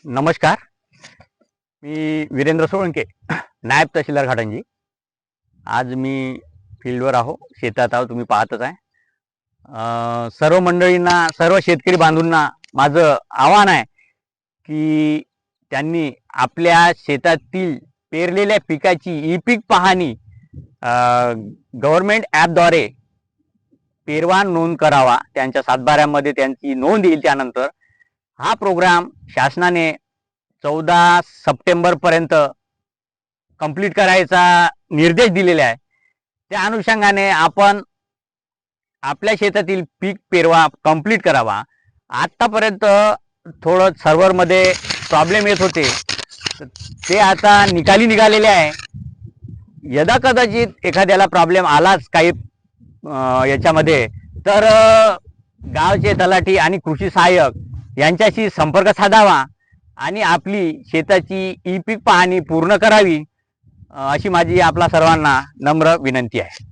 नमस्कार. मी वीरेंद्र सोळंके, नायब तहसीलदार घाटंजी. आज मी फील्डवर आहो, शेतात आहो, तुम्ही पाहतच आहे. सर्व मंडळींना, सर्व शेतकरी बांधवांना माझं आव्हान आहे की त्यांनी आपल्या शेतातील पेरलेल्या पिकाची ई पीक पाहणी गव्हर्नमेंट ॲपद्वारे पेरवा नोंद करावा. त्यांच्या सातबाऱ्यामध्ये त्यांची नोंद येईल. त्यानंतर हा प्रोग्राम शासनाने 14 सप्टेंबरपर्यंत कंप्लीट करायचा निर्देश दिलेले आहे. त्या अनुषंगाने आपण आपल्या शेतातील पीक पेरवा कंप्लीट करावा. आत्तापर्यंत थोडं सर्व्हरमध्ये प्रॉब्लेम येत होते, ते आता निघालेले आहे. यदा कदाचित एखाद्याला प्रॉब्लेम आलाच काही याच्यामध्ये, तर गावचे तलाठी आणि कृषी सहाय्यक यांच्याशी संपर्क साधावा आणि आपली शेताची ई पीक पाहणी पूर्ण करावी, अशी माझी आपला सर्वांना नम्र विनंती आहे.